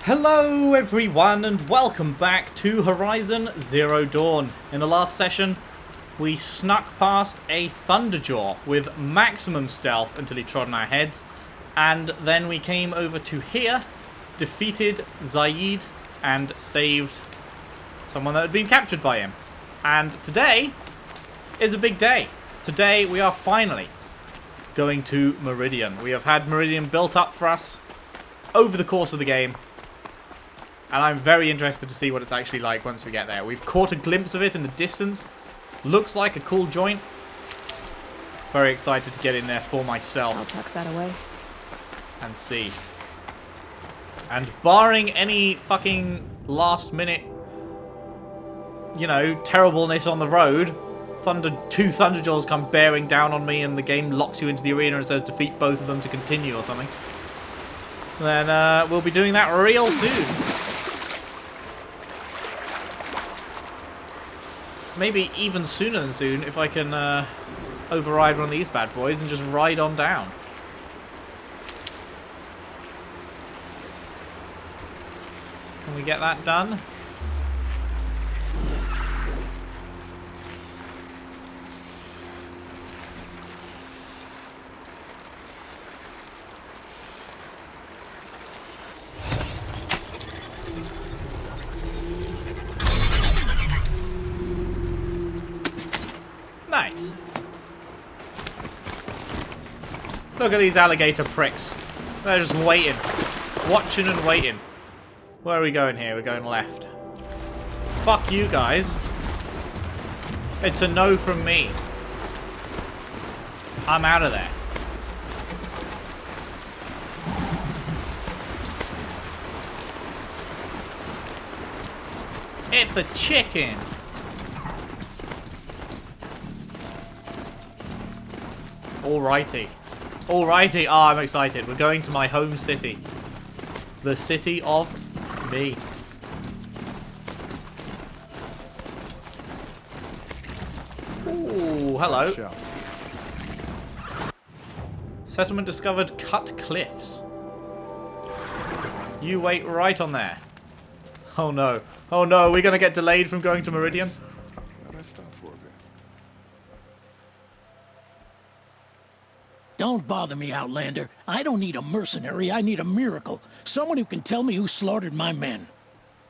Hello everyone and welcome back to Horizon Zero Dawn. In the last session, we snuck past a Thunderjaw with maximum stealth until he trod on our heads, and then we came over to here, defeated Zaid, and saved someone that had been captured by him. And today is a big day. Today we are finally going to Meridian. We have had Meridian built up for us over the course of the game, and I'm very interested to see what it's actually like once we get there. We've caught a glimpse of it in the distance. Looks like a cool joint. Very excited to get in there for myself. I'll tuck that away. And see. And barring any fucking last minute, you know, terribleness on the road, two Thunderjaws come bearing down on me and the game locks you into the arena and says defeat both of them to continue or something, then we'll be doing that real soon. Maybe even sooner than soon if I can override one of these bad boys and just ride on down. Can we get that done? Nice. Look at these alligator pricks. They're just waiting. Watching and waiting. Where are we going here? We're going left. Fuck you guys. It's a no from me. I'm out of there. It's a chicken. Alrighty. Alrighty. Ah, I'm excited. We're going to my home city. The city of me. Ooh, hello. Settlement discovered cut cliffs. You wait right on there. Oh no. Oh no, we're going to get delayed from going to Meridian. Don't bother me, Outlander. I don't need a mercenary. I need a miracle. Someone who can tell me who slaughtered my men.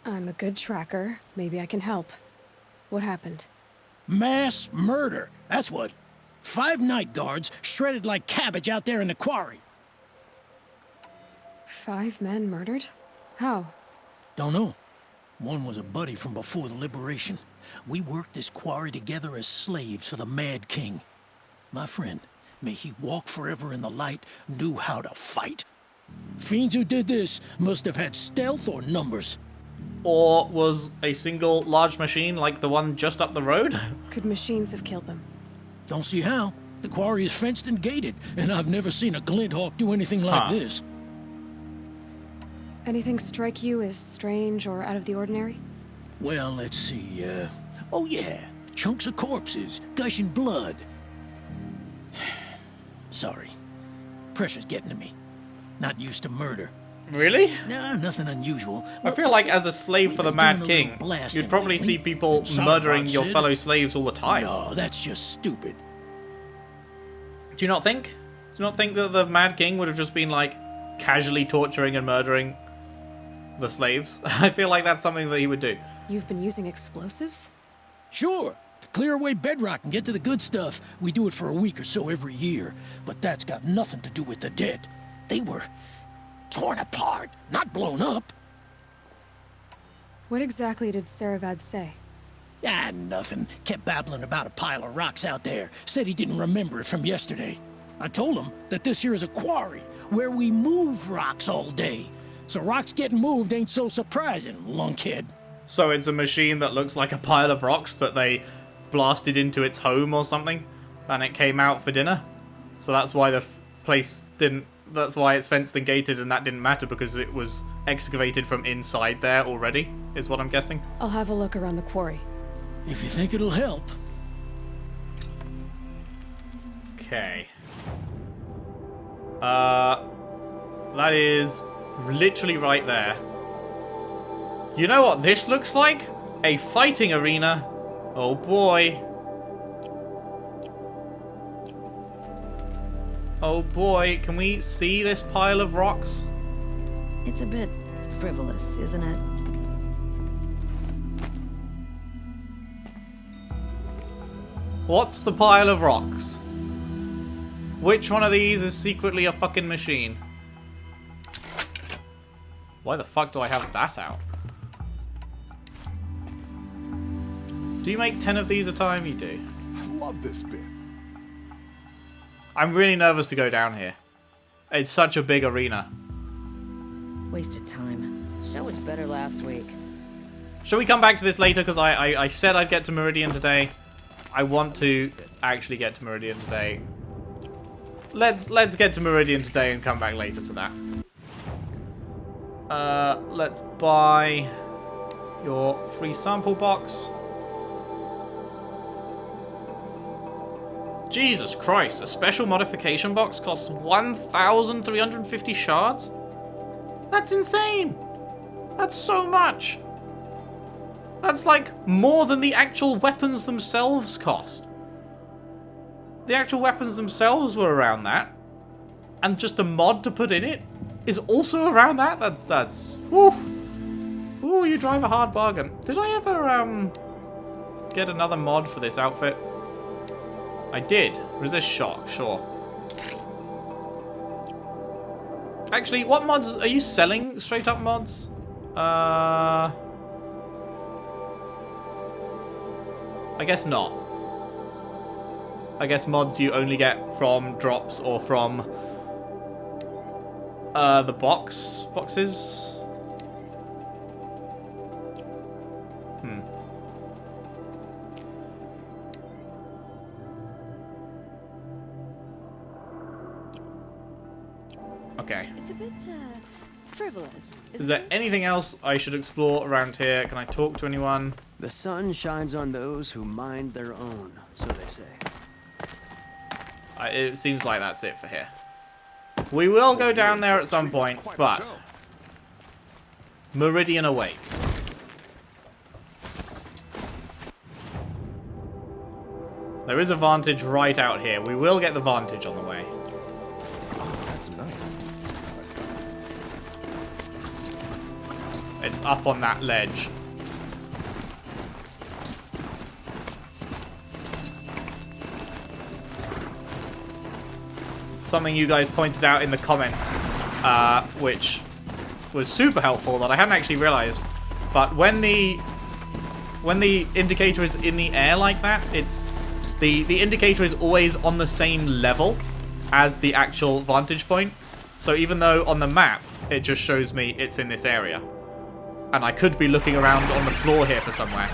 I'm a good tracker. Maybe I can help. What happened? Mass murder. That's what. 5 night guards shredded like cabbage out there in the quarry. 5 men murdered? How? Don't know. One was a buddy from before the liberation. We worked this quarry together as slaves for the Mad King. My friend, may he walk forever in the light, knew how to fight. Fiends who did this must have had stealth or numbers. Or was a single large machine like the one just up the road? Could machines have killed them? Don't see how. The quarry is fenced and gated, and I've never seen a Glinthawk do anything like this. Anything strike you as strange or out of the ordinary? Well, let's see, oh yeah, chunks of corpses, gushing blood. Sorry. Pressure's getting to me. Not used to murder. Really? Nah, nothing unusual. I feel like as a slave for the Mad King, you'd probably see people murdering your fellow slaves all the time. No, that's just stupid. Do you not think? Do you not think that the Mad King would have just been like casually torturing and murdering the slaves? I feel like that's something that he would do. You've been using explosives? Sure. To clear away bedrock and get to the good stuff, we do it for a week or so every year. But that's got nothing to do with the dead. They were torn apart, not blown up. What exactly did Saravad say? Ah, nothing. Kept babbling about a pile of rocks out there. Said he didn't remember it from yesterday. I told him that this here is a quarry where we move rocks all day. So rocks getting moved ain't so surprising, lunkhead. So it's a machine that looks like a pile of rocks that they blasted into its home or something, and it came out for dinner. So that's why the place didn't... That's why it's fenced and gated, and that didn't matter because it was excavated from inside there already, is what I'm guessing. I'll have a look around the quarry. If you think it'll help. Okay. That is literally right there. You know what this looks like? A fighting arena. Oh boy. Oh boy, can we see this pile of rocks? It's a bit frivolous, isn't it? What's the pile of rocks? Which one of these is secretly a fucking machine? Why the fuck do I have that out? Do you make 10 of these a time? You do. I love this bit. I'm really nervous to go down here. It's such a big arena. Wasted time. Show was better last week. Shall we come back to this later? Because I said I'd get to Meridian today. I want to actually get to Meridian today. Let's get to Meridian today and come back later to that. Let's buy your free sample box. Jesus Christ, a special modification box costs 1,350 shards? That's insane! That's so much! That's like more than the actual weapons themselves cost. The actual weapons themselves were around that. And just a mod to put in it is also around that? That's... Woof! Ooh, you drive a hard bargain. Did I ever, get another mod for this outfit? I did. Resist shock, sure. Actually, what mods are you selling? Straight up mods? I guess not. I guess mods you only get from drops or from the boxes. Okay. It's a bit, frivolous. Is there anything else I should explore around here? Can I talk to anyone? The sun shines on those who mind their own, so they say. It seems like that's it for here. We will go down there at some point, but Meridian awaits. There is a vantage right out here. We will get the vantage on the way. That's nice. It's up on that ledge. Something you guys pointed out in the comments, which was super helpful that I hadn't actually realized. But when the indicator is in the air like that, it's the indicator is always on the same level as the actual vantage point. So even though on the map it just shows me it's in this area, and I could be looking around on the floor here for somewhere,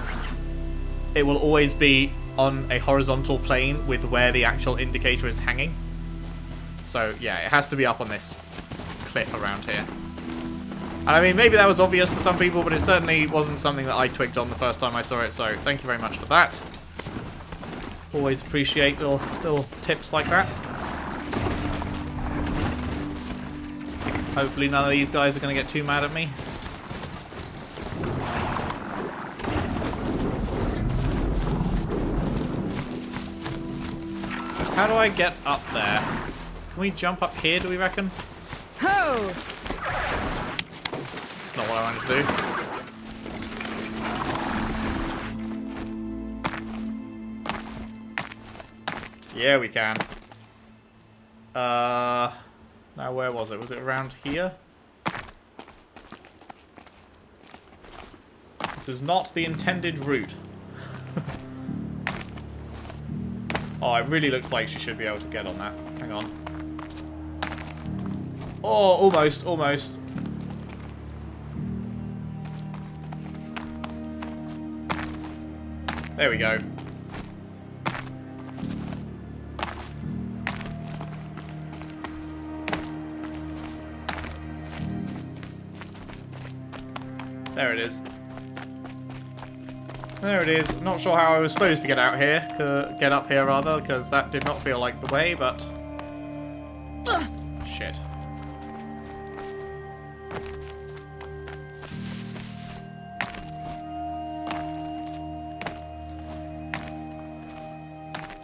it will always be on a horizontal plane with where the actual indicator is hanging. So yeah, it has to be up on this cliff around here. And I mean, maybe that was obvious to some people, but it certainly wasn't something that I twigged on the first time I saw it, so thank you very much for that. Always appreciate little tips like that. Hopefully none of these guys are going to get too mad at me. How do I get up there? Can we jump up here, do we reckon? Ho! That's not what I wanted to do. Yeah, we can. Now where was it? Was it around here? This is not the intended route. Oh, it really looks like she should be able to get on that. Hang on. Oh, almost, almost. There we go. There it is. There it is. Not sure how I was supposed to get out here, get up here rather, because that did not feel like the way, but... Shit.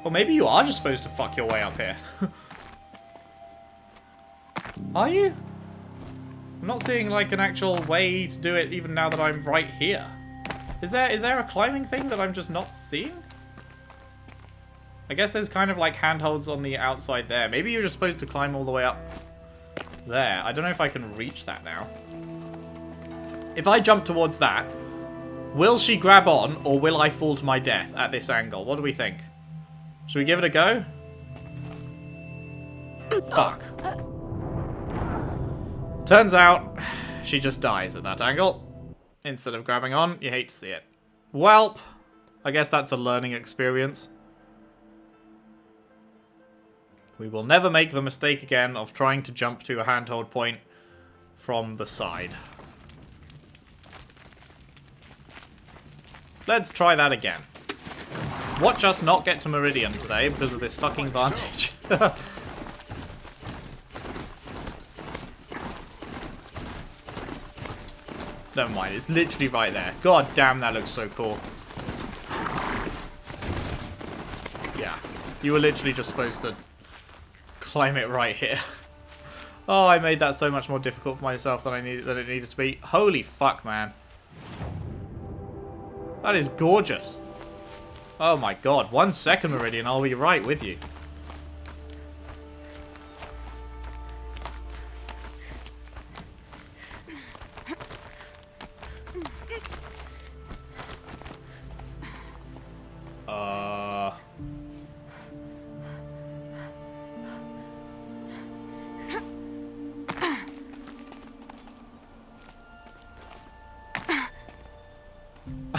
Or maybe you are just supposed to fuck your way up here. Are you? I'm not seeing like an actual way to do it even now that I'm right here. Is there a climbing thing that I'm just not seeing? I guess there's kind of like handholds on the outside there. Maybe you're just supposed to climb all the way up there. I don't know if I can reach that now. If I jump towards that, will she grab on or will I fall to my death at this angle? What do we think? Should we give it a go? Fuck. Turns out, she just dies at that angle. Instead of grabbing on, you hate to see it. Welp. I guess that's a learning experience. We will never make the mistake again of trying to jump to a handhold point from the side. Let's try that again. Watch us not get to Meridian today because of this fucking vantage. Never mind, it's literally right there. God damn, that looks so cool. Yeah, you were literally just supposed to climb it right here. Oh, I made that so much more difficult for myself than it needed to be. Holy fuck, man. That is gorgeous. Oh my god, 1 second, Meridian, I'll be right with you.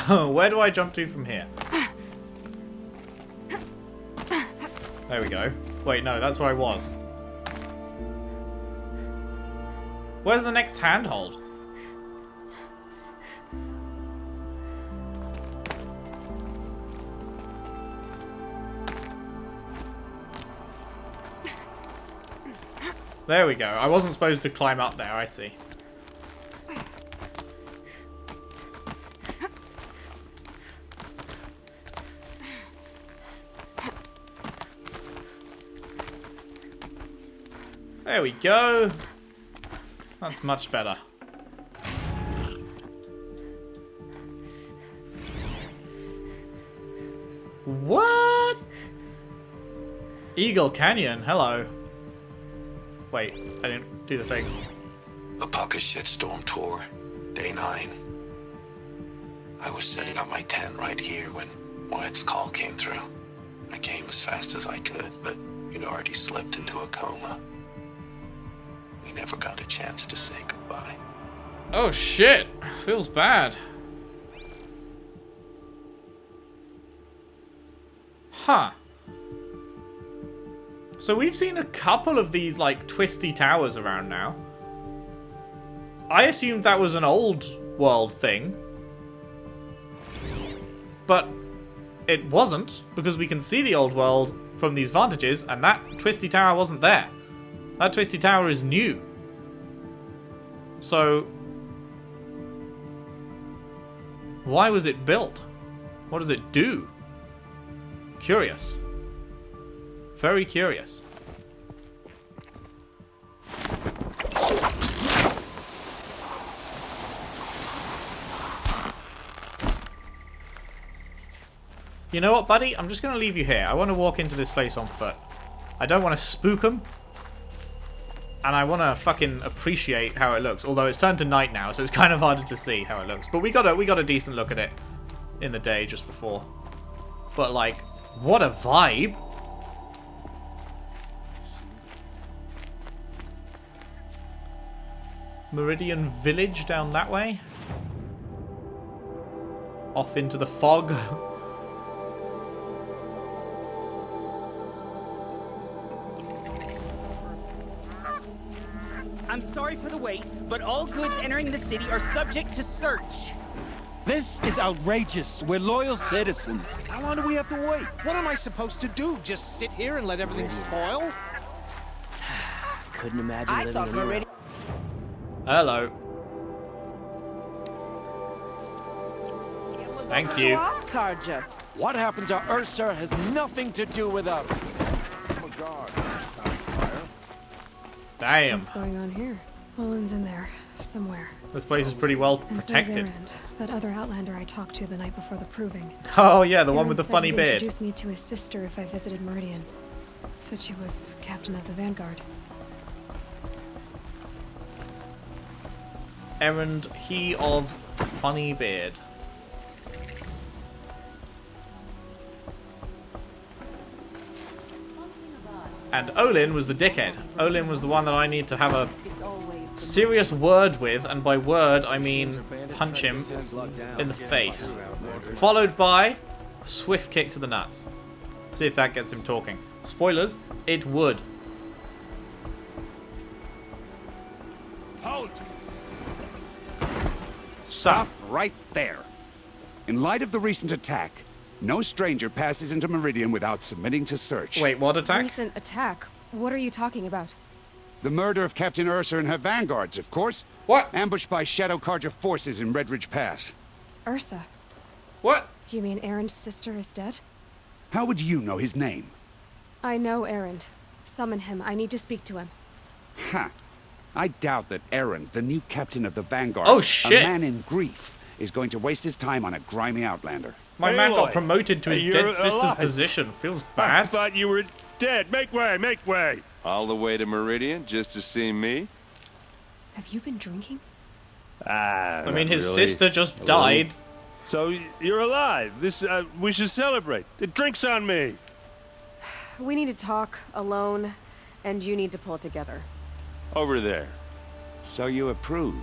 Where do I jump to from here? There we go. Wait, no, that's where I was. Where's the next handhold? There we go. I wasn't supposed to climb up there, I see. There we go. That's much better. What? Eagle Canyon, hello. Wait, I didn't do the thing. A pocket shitstorm tour, day 9. I was setting up my tent right here when Wyatt's call came through. I came as fast as I could, but you'd already slipped into a coma. We never got a chance to say goodbye. Oh shit, feels bad. Huh. So we've seen a couple of these like twisty towers around now. I assumed that was an old world thing. But it wasn't, because we can see the old world from these vantages, and that twisty tower wasn't there. That twisty tower is new. So why was it built? What does it do? Curious. Very curious. You know what, buddy? I'm just going to leave you here. I want to walk into this place on foot. I don't want to spook them. And I want to fucking appreciate how it looks. Although it's turned to night now, so it's kind of harder to see how it looks. But we got a decent look at it in the day just before. But like, what a vibe. Meridian Village down that way. Off into the fog. I'm sorry for the wait, but all goods entering the city are subject to search. This is outrageous. We're loyal citizens. How long do we have to wait? What am I supposed to do? Just sit here and let everything spoil? Couldn't imagine I living thought anywhere. Meridian. Hello. Thank you. Carja. What happened to Ursa has nothing to do with us. I'm a guard. Fire. Damn. What's going on here? Olin's in there, somewhere. This place is pretty well And so's protected. Erend, that other outlander I talked to the night before the proving. Oh yeah, the one with Erend the said funny he'd beard. introduce me to his sister if I visited Meridian. Said she was captain of the Vanguard. Erend, he of funny beard. And Olin was the dickhead. Olin was the one that I need to have a serious word with, and by word I mean punch him in the face. Followed by a swift kick to the nuts. See if that gets him talking. Spoilers, it would. Halt! Stop. Right there. In light of the recent attack, no stranger passes into Meridian without submitting to search. Wait, what attack? Recent attack? What are you talking about? The murder of Captain Ursa and her vanguards, of course. What? Ambushed by Shadow Carja forces in Redridge Pass. Ursa? What? You mean Erend's sister is dead? How would you know his name? I know Erend. Summon him. I need to speak to him. Ha! I doubt that Erend, the new captain of the Vanguard, Oh, shit. a man in grief, is going to waste his time on a grimy outlander. My man got Aloy, promoted to his you're dead sister's alive. position. Feels I bad. thought you were dead. Make way, make way. All the way to Meridian just to see me? Have you been drinking? I mean, his sister just died. So you're alive. We should celebrate. The drink's on me. We need to talk alone, and you need to pull it together. Over there. So you approve?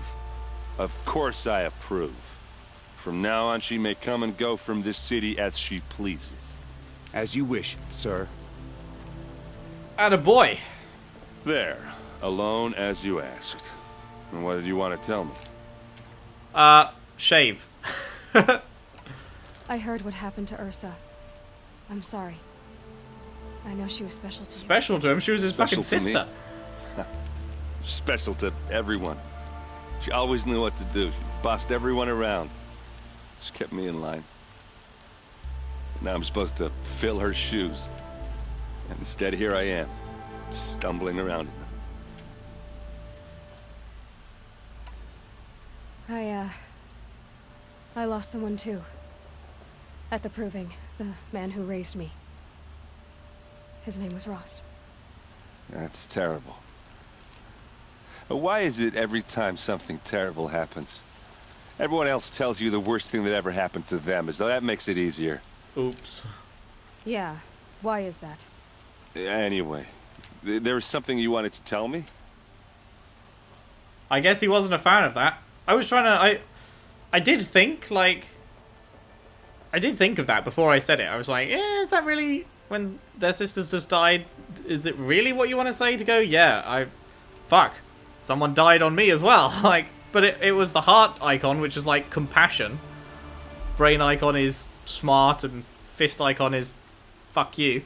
Of course I approve. From now on, she may come and go from this city as she pleases. As you wish, sir. Attaboy. There. Alone as you asked. And what did you want to tell me? Shave. I heard what happened to Ursa. I'm sorry. I know she was special to you. Special to him? She was his Special fucking to me? sister. Special to everyone. She always knew what to do. She bossed everyone around. She kept me in line. Now I'm supposed to fill her shoes. And instead, here I am, stumbling around in them. I lost someone too. At the proving, the man who raised me. His name was Rost. That's terrible. Why is it every time something terrible happens, everyone else tells you the worst thing that ever happened to them, as though that makes it easier? Oops. Yeah, why is that? Anyway, there was something you wanted to tell me? I guess he wasn't a fan of that. I was trying to... I did think, like... I did think of that before I said it. I was like, is that really... When their sisters just died, is it really what you want to say to go, yeah, fuck. Someone died on me as well. Like, but it was the heart icon, which is like compassion. Brain icon is smart, and fist icon is fuck you.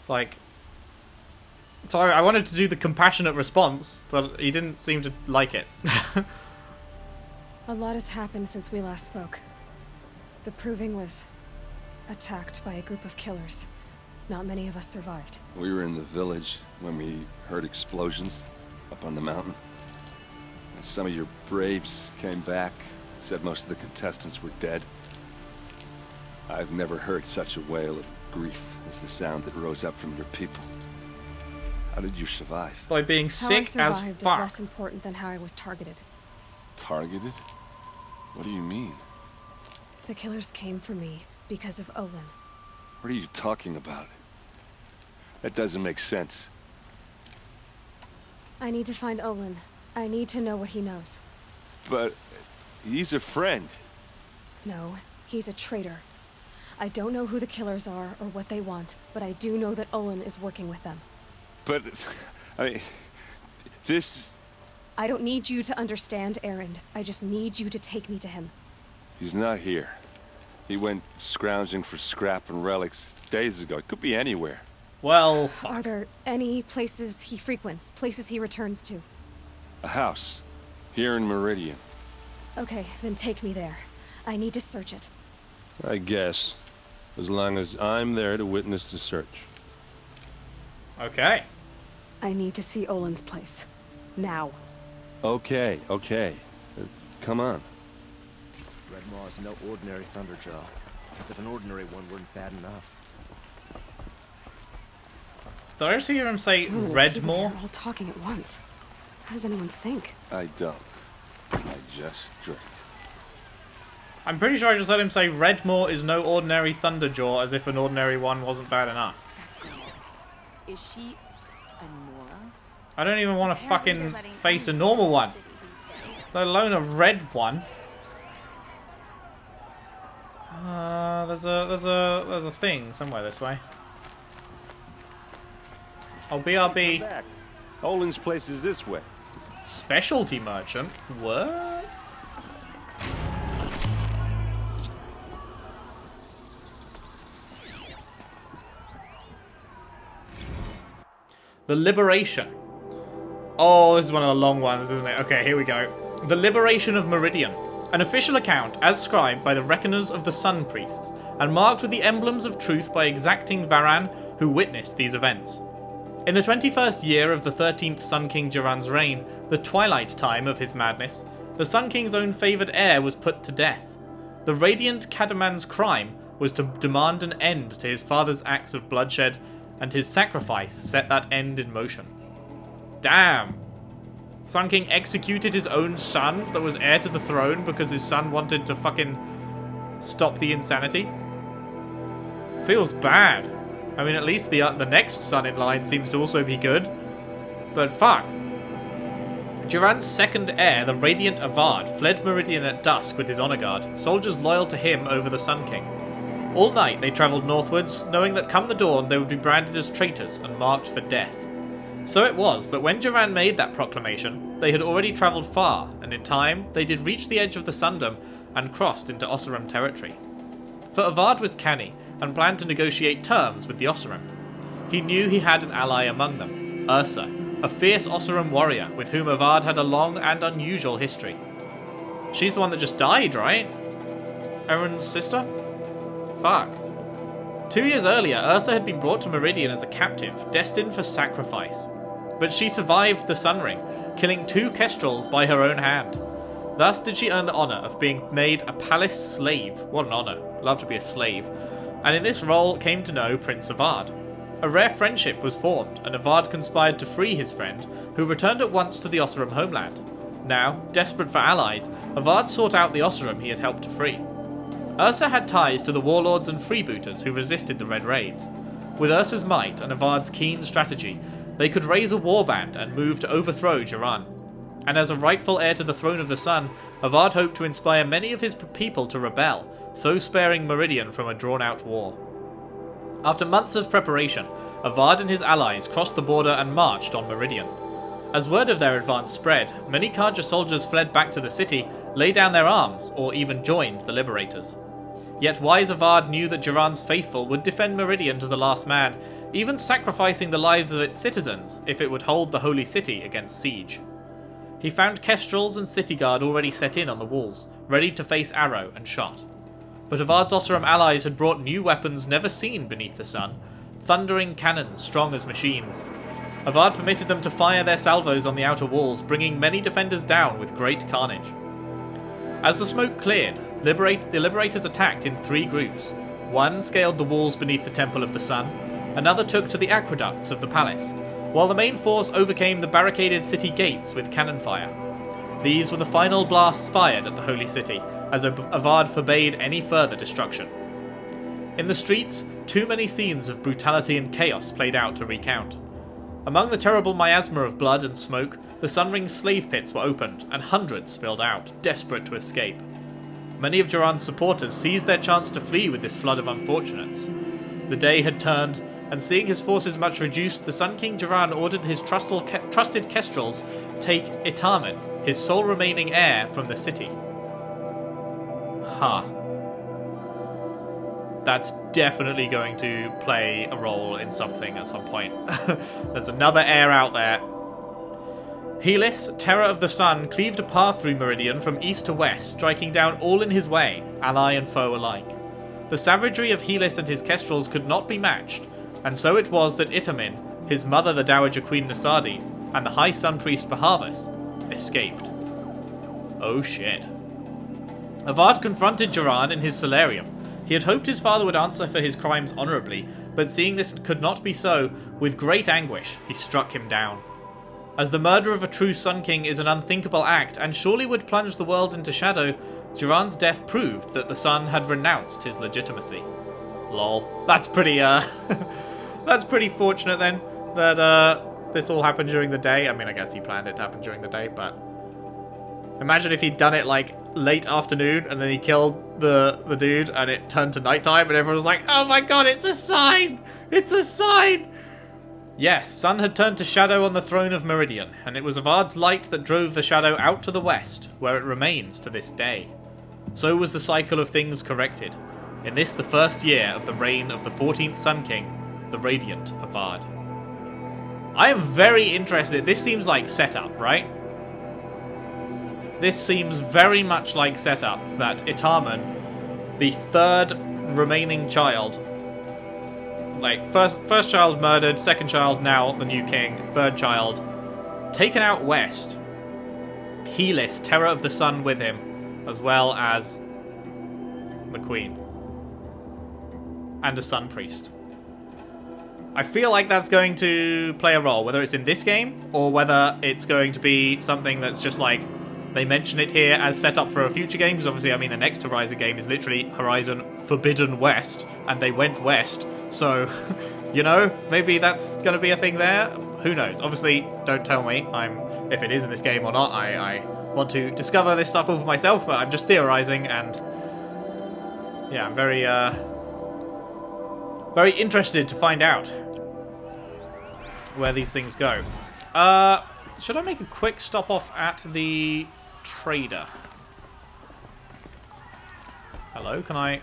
Like... So I wanted to do the compassionate response, but he didn't seem to like it. A lot has happened since we last spoke. The proving was attacked by a group of killers. Not many of us survived. We were in the village when we heard explosions up on the mountain. Some of your braves came back, said most of the contestants were dead. I've never heard such a wail of grief as the sound that rose up from your people. How did you survive? By being sick how I as survived is fuck. less important than how I was targeted. Targeted? What do you mean? The killers came for me because of Olin. What are you talking about? That doesn't make sense. I need to find Olin. I need to know what he knows. But he's a friend. No, he's a traitor. I don't know who the killers are or what they want, but I do know that Olin is working with them. But, I mean, this... I don't need you to understand, Erend. I just need you to take me to him. He's not here. He went scrounging for scrap and relics days ago. It could be anywhere. Well, fuck. Are there any places he frequents, places he returns to? A house. Here in Meridian. Okay, then take me there. I need to search it. I guess. As long as I'm there to witness the search. Okay. I need to see Olin's place. Now. Okay. Come on. Red Maw's no ordinary Thunderjaw. As if an ordinary one weren't bad enough. Did I just hear him say So many Redmore? people here all talking at once. How does anyone think? I don't. I just drink. I'm pretty sure I just heard him say Redmore is no ordinary Thunderjaw, as if an ordinary one wasn't bad enough. Is she a Nora? I don't even want to fucking face a normal one, let alone a red one. There's a thing somewhere this way. Oh, BRB. Olin's place is this way. Specialty merchant? What? The Liberation. Oh, this is one of the long ones, isn't it? Okay, here we go. The Liberation of Meridian. An official account as scribed by the Reckoners of the Sun Priests, and marked with the emblems of truth by exacting Varan, who witnessed these events. In the 21st year of the 13th Sun King Jiran's reign, the twilight time of his madness, the Sun King's own favoured heir was put to death. The radiant Cadaman's crime was to demand an end to his father's acts of bloodshed, and his sacrifice set that end in motion. Damn. Sun King executed his own son that was heir to the throne because his son wanted to fucking stop the insanity. Feels bad. I mean, at least the next son in line seems to also be good. But fuck. Jiran's second heir, the Radiant Avad, fled Meridian at dusk with his honor guard, soldiers loyal to him over the Sun King. All night they travelled northwards, knowing that come the dawn they would be branded as traitors and marked for death. So it was that when Jiran made that proclamation, they had already travelled far, and in time they did reach the edge of the Sundom and crossed into Oseram territory. For Avad was canny, and planned to negotiate terms with the Oseram. He knew he had an ally among them, Ursa, a fierce Oseram warrior with whom Avad had a long and unusual history. She's the one that just died, right? Erin's sister? Fuck. 2 years earlier, Ursa had been brought to Meridian as a captive, destined for sacrifice. But she survived the Sun Ring, killing 2 Kestrels by her own hand. Thus did she earn the honour of being made a palace slave. What an honour. Love to be a slave. And in this role came to know Prince Avad. A rare friendship was formed, and Avad conspired to free his friend, who returned at once to the Oseram homeland. Now, desperate for allies, Avad sought out the Oseram he had helped to free. Ursa had ties to the warlords and freebooters who resisted the Red Raids. With Ursa's might and Avad's keen strategy, they could raise a warband and move to overthrow Jiran. And as a rightful heir to the throne of the Sun, Avad hoped to inspire many of his people to rebel, so sparing Meridian from a drawn-out war. After months of preparation, Avad and his allies crossed the border and marched on Meridian. As word of their advance spread, many Karja soldiers fled back to the city, laid down their arms, or even joined the Liberators. Yet wise Avad knew that Jiran's faithful would defend Meridian to the last man, even sacrificing the lives of its citizens if it would hold the Holy City against siege. He found Kestrels and City Guard already set in on the walls, ready to face arrow and shot. But Avad's Oseram allies had brought new weapons never seen beneath the sun, thundering cannons strong as machines. Avad permitted them to fire their salvos on the outer walls, bringing many defenders down with great carnage. As the smoke cleared, the Liberators attacked in 3 groups. One scaled the walls beneath the Temple of the Sun, another took to the aqueducts of the palace, while the main force overcame the barricaded city gates with cannon fire. These were the final blasts fired at the Holy City, as Avad forbade any further destruction. In the streets, too many scenes of brutality and chaos played out to recount. Among the terrible miasma of blood and smoke, the Sun Ring's slave pits were opened, and hundreds spilled out, desperate to escape. Many of Jiran's supporters seized their chance to flee with this flood of unfortunates. The day had turned, and seeing his forces much reduced, the Sun King Jiran ordered his trusted Kestrels take Itamen, his sole remaining heir, from the city. That's definitely going to play a role in something at some point. There's another heir out there. Helis, Terror of the Sun, cleaved a path through Meridian from east to west, striking down all in his way, ally and foe alike. The savagery of Helis and his kestrels could not be matched, and so it was that Itamin, his mother the Dowager Queen Nasadi, and the High Sun Priest Bahavas escaped. Oh shit. Avad confronted Jiran in his solarium. He had hoped his father would answer for his crimes honorably, but seeing this could not be so, with great anguish, he struck him down. As the murder of a true Sun King is an unthinkable act, and surely would plunge the world into shadow, Jiran's death proved that the Sun had renounced his legitimacy. Lol. That's pretty, that's pretty fortunate then, that, this all happened during the day. I mean, I guess he planned it to happen during the day, but... Imagine if he'd done it, like, late afternoon, and then he killed the dude, and it turned to nighttime, and everyone was like, oh my god, it's a sign! It's a sign! Yes, Sun had turned to shadow on the throne of Meridian, and it was Avard's light that drove the shadow out to the west, where it remains to this day. So was the cycle of things corrected. In this, the first year of the reign of the 14th Sun King, the Radiant Avad. I am very interested. This seems like setup, right? This seems very much like setup that Itamen, the third remaining child, like first child murdered, second child now the new king, third child taken out west. Helis, Terror of the Sun, with him, as well as the queen and a sun priest. I feel like that's going to play a role, whether it's in this game or whether it's going to be something that's just like they mention it here as setup for a future game, because obviously, I mean, the next Horizon game is literally Horizon Forbidden West, and they went west, so, you know, maybe that's going to be a thing there. Who knows? Obviously, don't tell me if it is in this game or not. I want to discover this stuff all for myself, but I'm just theorizing, and yeah, I'm very, very interested to find out where these things go. Should I make a quick stop off at the trader? Hello, can I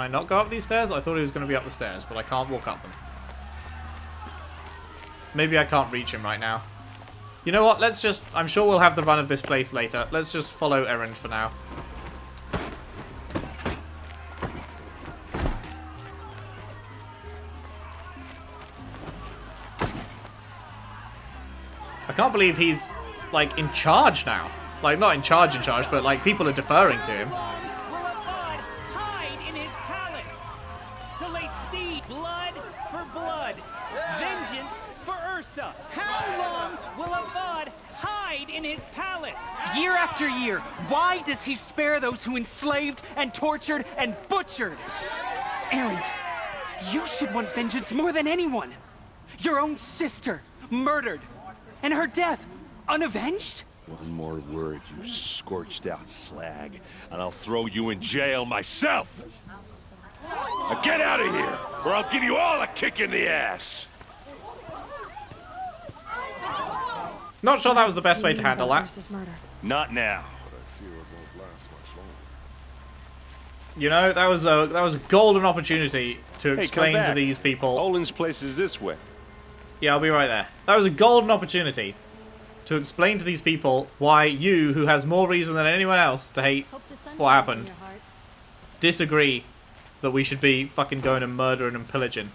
not go up these stairs? I thought he was going to be up the stairs, but I can't walk up them. Maybe I can't reach him right now. You know what, let's just, I'm sure we'll have the run of this place later. Let's just follow Erend for now. I can't believe he's, like, in charge now. Like, not in charge, but, like, people are deferring to him. Will Avad hide in his palace till they see blood for blood, vengeance for Ursa? How long will Avad hide in his palace? Year after year, why does he spare those who enslaved and tortured and butchered? Erend, you should want vengeance more than anyone. Your own sister, murdered. And her death, unavenged? One more word, you scorched out slag, and I'll throw you in jail myself! Now get out of here, or I'll give you all a kick in the ass! Not sure that was the best way to handle that. Not now. You know, that was a golden opportunity to explain to these people. Olin's place is this way. Yeah, I'll be right there. That was a golden opportunity to explain to these people why you, who has more reason than anyone else to hate what happened, disagree that we should be fucking going and murdering and pillaging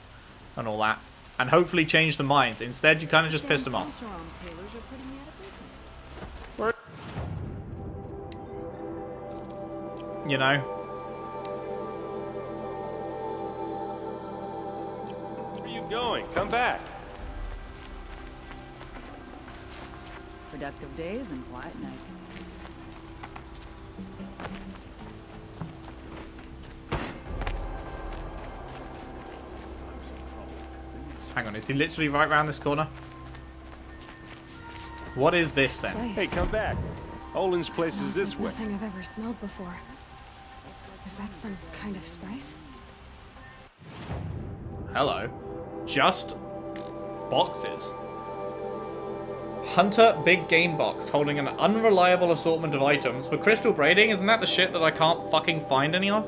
and all that. And hopefully change their minds. Instead, you kind of just pissed them off. You know? Where are you going? Come back. Productive days and quiet nights. Hang on, is he literally right around this corner? What is this then? Hey, come back. Olin's place is this way. Nothing I've ever smelled before. Is that some kind of spice? Hello. Just boxes. Hunter Big Game Box, holding an unreliable assortment of items for crystal braiding. Isn't that the shit that I can't fucking find any of?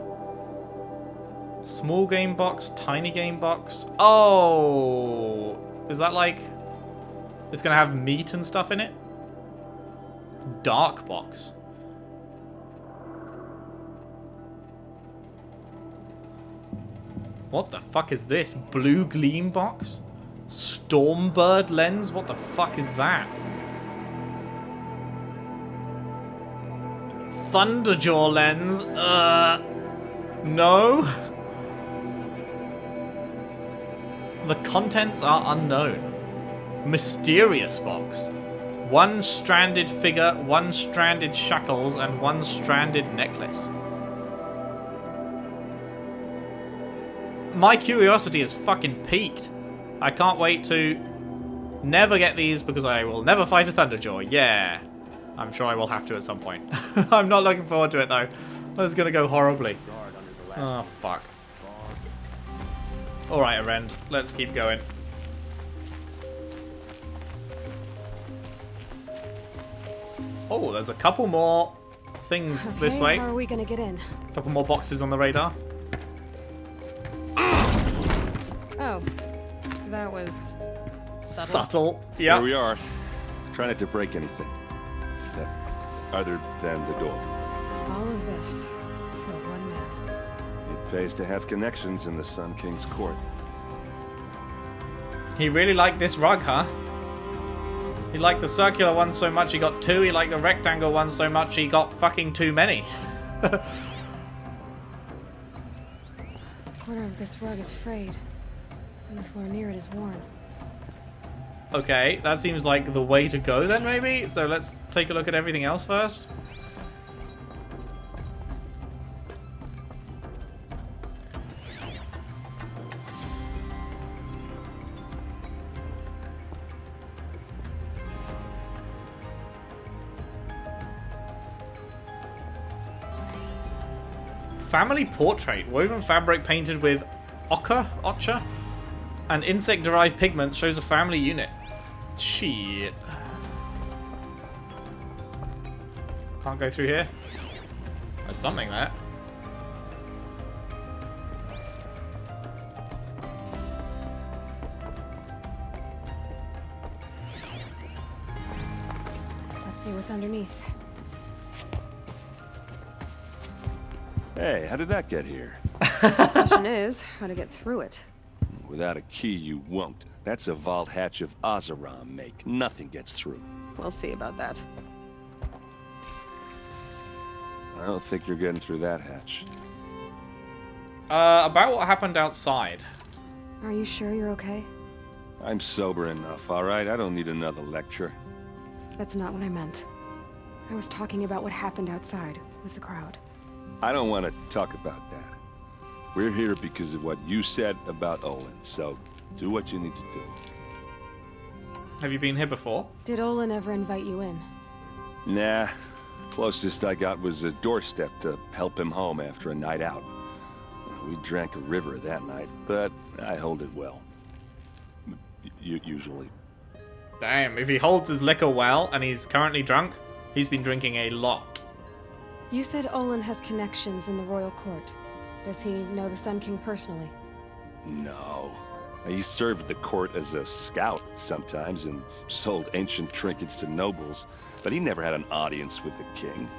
Small game box, tiny game box. Oh, is that like, it's gonna have meat and stuff in it? Dark box. What the fuck is this? Blue gleam box? Stormbird lens? What the fuck is that? Thunderjaw lens? No? The contents are unknown. Mysterious box. One stranded figure, one stranded shackles, and one stranded necklace. My curiosity is fucking peaked. I can't wait to never get these because I will never fight a Thunderjaw. Yeah. I'm sure I will have to at some point. I'm not looking forward to it though. That's gonna go horribly. Oh, fuck. Alright, Arend. Let's keep going. Oh, there's a couple more things this way. How are we gonna get in? A couple more boxes on the radar. Oh, that was subtle. Yeah. Here we are. Try not to break anything. Other than the door. All of this for one man. It pays to have connections in the Sun King's court. He really liked this rug, huh? He liked the circular one so much he got 2. He liked the rectangle one so much he got fucking too many. The corner of this rug is frayed, and the floor near it is worn. Okay, that seems like the way to go then, maybe? So let's take a look at everything else first. Family portrait. Woven fabric painted with ochre? And insect-derived pigments shows a family unit. Shit. Can't go through here. There's something there. Let's see what's underneath. Hey, how did that get here? The question is, how to get through it. Without a key, you won't. That's a vault hatch of Oseram make. Nothing gets through. We'll see about that. I don't think you're getting through that hatch. About what happened outside. Are you sure you're okay? I'm sober enough, all right? I don't need another lecture. That's not what I meant. I was talking about what happened outside with the crowd. I don't want to talk about that. We're here because of what you said about Olin, so do what you need to do. Have you been here before? Did Olin ever invite you in? Nah. Closest I got was a doorstep to help him home after a night out. We drank a river that night, but I hold it well. Usually. Damn, if he holds his liquor well and he's currently drunk, he's been drinking a lot. You said Olin has connections in the royal court. Does he know the Sun King personally? No. He served the court as a scout sometimes and sold ancient trinkets to nobles, but he never had an audience with the king.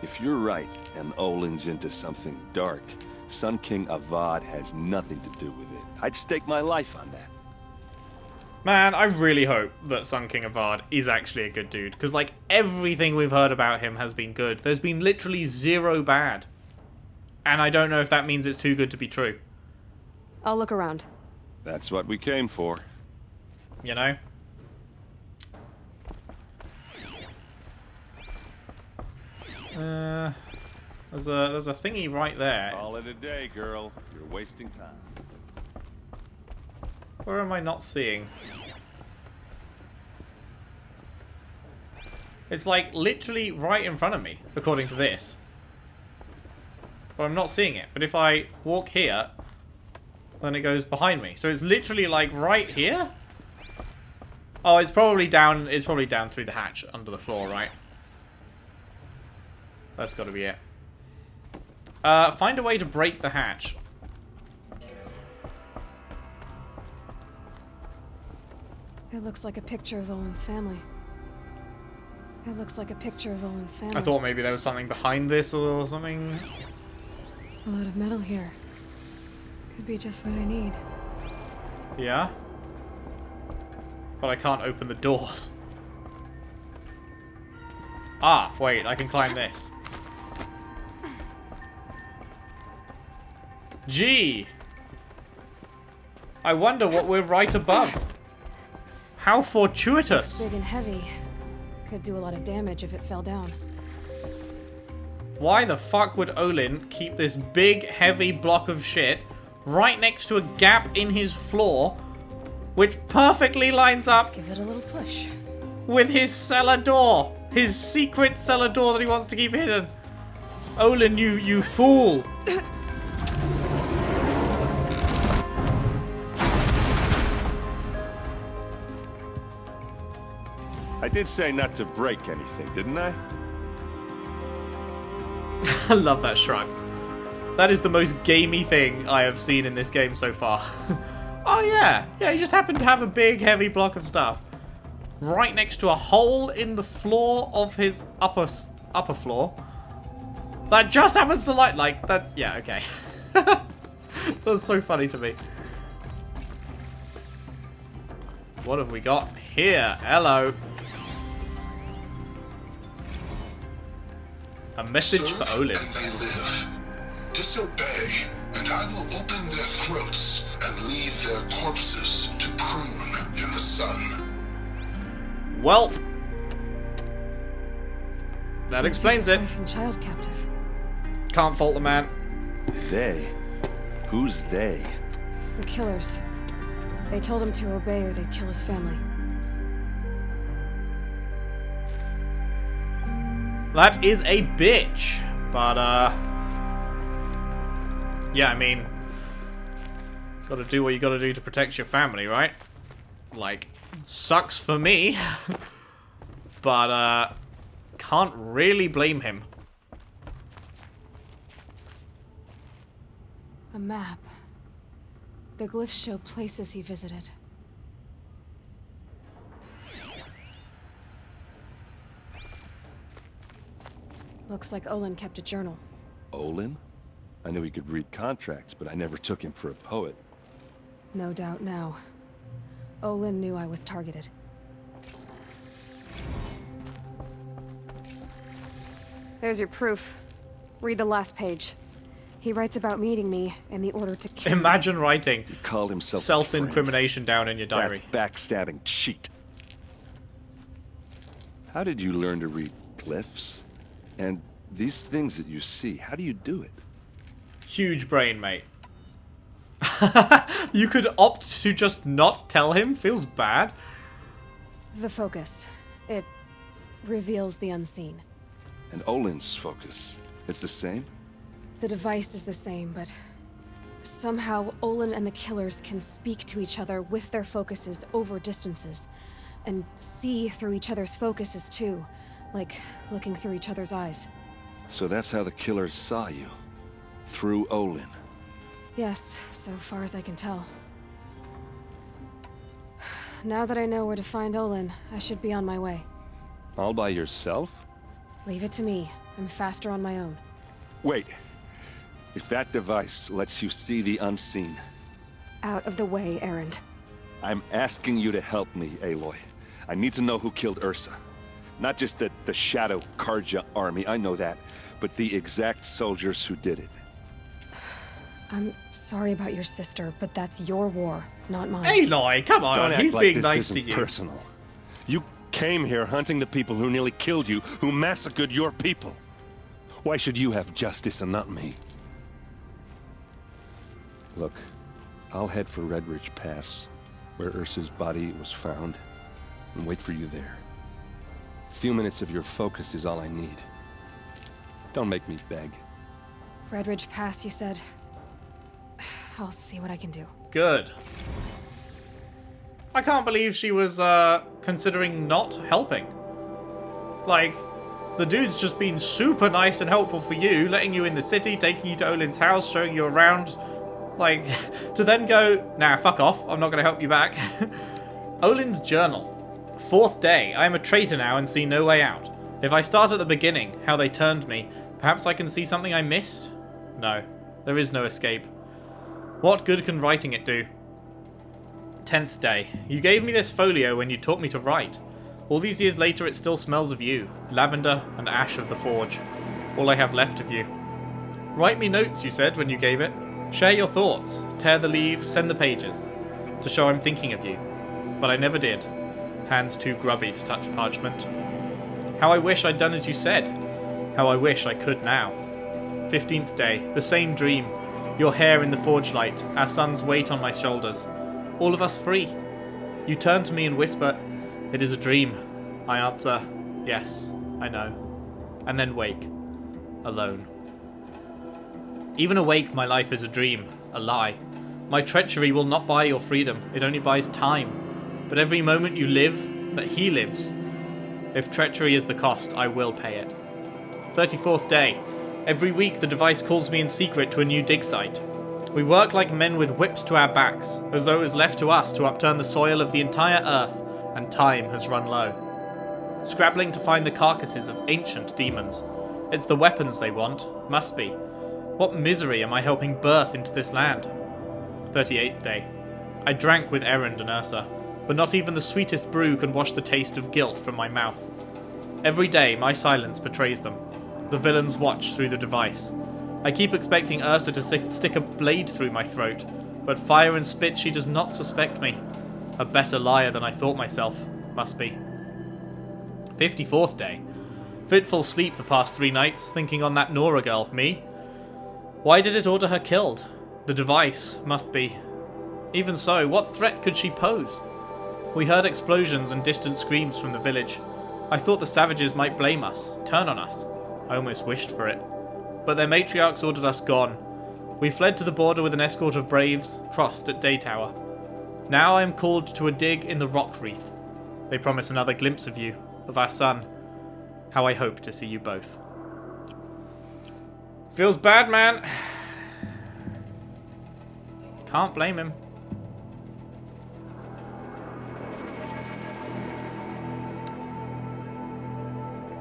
If you're right and Olin's into something dark, Sun King Avad has nothing to do with it. I'd stake my life on that. Man, I really hope that Sun King Avad is actually a good dude, because like everything we've heard about him has been good. There's been literally zero bad. And I don't know if that means it's too good to be true. I'll look around. That's what we came for. You know? There's a thingy right there. Call it a day, girl. You're wasting time. Where am I not seeing? It's like literally right in front of me, according to this. But I'm not seeing it. But if I walk here, then it goes behind me. So it's literally like right here? Oh, it's probably down through the hatch under the floor, right? That's gotta be it. Find a way to break the hatch. It looks like a picture of Olin's family. It looks like a picture of Olin's family. I thought maybe there was something behind this or something. A lot of metal here. Could be just what I need. Yeah? But I can't open the doors. Ah, wait, I can climb this. Gee! I wonder what we're right above. How fortuitous! Big and heavy. Could do a lot of damage if it fell down. Why the fuck would Olin keep this big, heavy block of shit right next to a gap in his floor, which perfectly lines up Let's give it a little push. with his cellar door? His secret cellar door that he wants to keep hidden. Olin, you fool! I did say not to break anything, didn't I? I love that shrug. That is the most gamey thing I have seen in this game so far. Oh yeah, he just happened to have a big heavy block of stuff right next to a hole in the floor of his upper floor. That just happens to like that. Yeah, okay. That's so funny to me. What have we got here? Hello. A message for Olin. And they live. Disobey, and I will open their throats and leave their corpses to prune in the sun. Well, that explains it. Wife and child captive. Can't fault the man. They? Who's they? The killers. They told him to obey or they'd kill his family. That is a bitch. But, yeah, I mean, gotta do what you gotta do to protect your family, right? Like, sucks for me. But, can't really blame him. A map. The glyphs show places he visited. Looks like Olin kept a journal. Olin? I knew he could read contracts, but I never took him for a poet. No doubt now. Olin knew I was targeted. There's your proof. Read the last page. He writes about meeting me and the order to kill. Imagine writing He called himself self-incrimination down in your diary. That backstabbing cheat. How did you learn to read glyphs? And these things that you see, how do you do it? Huge brain, mate. You could opt to just not tell him? Feels bad. The focus. It reveals the unseen. And Olin's focus, it's the same? The device is the same, but somehow Olin and the killers can speak to each other with their focuses over distances. And see through each other's focuses too. Like looking through each other's eyes. So that's how the killers saw you? Through Olin? Yes, so far as I can tell. Now that I know where to find Olin, I should be on my way. All by yourself? Leave it to me. I'm faster on my own. Wait. If that device lets you see the unseen... Out of the way, Erend. I'm asking you to help me, Aloy. I need to know who killed Ursa. Not just the Shadow Karja army, I know that, but the exact soldiers who did it. I'm sorry about your sister, but that's your war, not mine. Aloy, come on, Don't act he's like being this nice isn't to you. personal. You came here hunting the people who nearly killed you, who massacred your people. Why should you have justice and not me? Look, I'll head for Red Ridge Pass, where Ursa's body was found, and wait for you there. A few minutes of your focus is all I need. Don't make me beg. Red Ridge Pass, you said? I'll see what I can do. Good. I can't believe she was, considering not helping. Like, the dude's just been super nice and helpful for you, letting you in the city, taking you to Olin's house, showing you around. Like, to then go, nah, fuck off, I'm not gonna help you back. Olin's journal. 4th day, I am a traitor now and see no way out. If I start at the beginning, how they turned me, perhaps I can see something I missed? No, there is no escape. What good can writing it do? 10th day. You gave me this folio when you taught me to write. All these years later it still smells of you. Lavender and ash of the forge. All I have left of you. Write me notes, you said when you gave it. Share your thoughts. Tear the leaves, send the pages. To show I'm thinking of you. But I never did. Hands too grubby to touch parchment. How I wish I'd done as you said. How I wish I could now. 15th day. The same dream. Your hair in the forge light. Our son's weight on my shoulders. All of us free. You turn to me and whisper, "It is a dream." I answer, "Yes, I know." And then wake. Alone. Even awake, my life is a dream. A lie. My treachery will not buy your freedom. It only buys time. But every moment you live, that he lives. If treachery is the cost, I will pay it. 34th day. Every week the device calls me in secret to a new dig site. We work like men with whips to our backs, as though it was left to us to upturn the soil of the entire earth, and time has run low. Scrabbling to find the carcasses of ancient demons. It's the weapons they want. Must be. What misery am I helping birth into this land? 38th day. I drank with Erend and Ursa, but not even the sweetest brew can wash the taste of guilt from my mouth. Every day my silence betrays them. The villains watch through the device. I keep expecting Ursa to stick a blade through my throat, but fire and spit she does not suspect me. A better liar than I thought myself. Must be. 54th day. Fitful sleep the past 3 nights, thinking on that Nora girl. Me? Why did it order her killed? The device. Must be. Even so, what threat could she pose? We heard explosions and distant screams from the village. I thought the savages might blame us, turn on us. I almost wished for it. But their matriarchs ordered us gone. We fled to the border with an escort of braves, crossed at Daytower. Now I am called to a dig in the rock wreath. They promise another glimpse of you, of our son. How I hope to see you both. Feels bad, man. Can't blame him.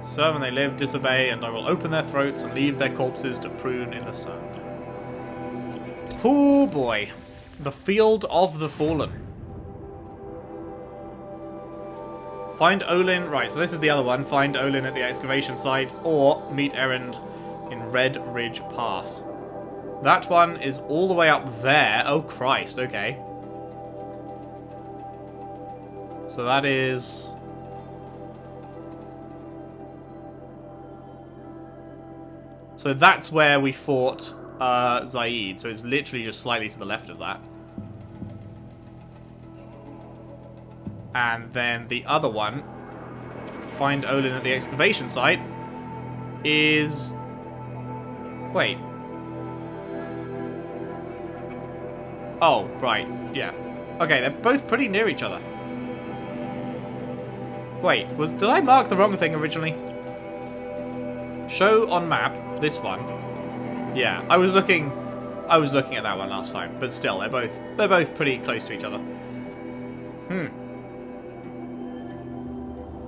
Serve and they live, disobey, and I will open their throats and leave their corpses to prune in the sun. Oh boy. The Field of the Fallen. Find Olin. Right, so this is the other one. Find Olin at the excavation site, or meet Erend in Red Ridge Pass. That one is all the way up there. Oh Christ, okay. So that is... So that's where we fought Zaid. So it's literally just slightly to the left of that. And then the other one, find Olin at the excavation site, is... Wait. Oh, right. Yeah. Okay, they're both pretty near each other. Wait, did I mark the wrong thing originally? Show on map, this one. Yeah, I was looking at that one last time, but still, they're both pretty close to each other.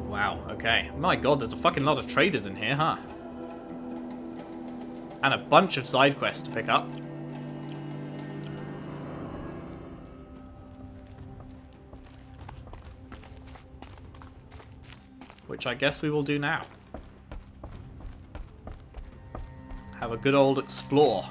Wow, okay. My god, there's a fucking lot of traders in here, huh? And a bunch of side quests to pick up. Which I guess we will do now. Have a good old explore.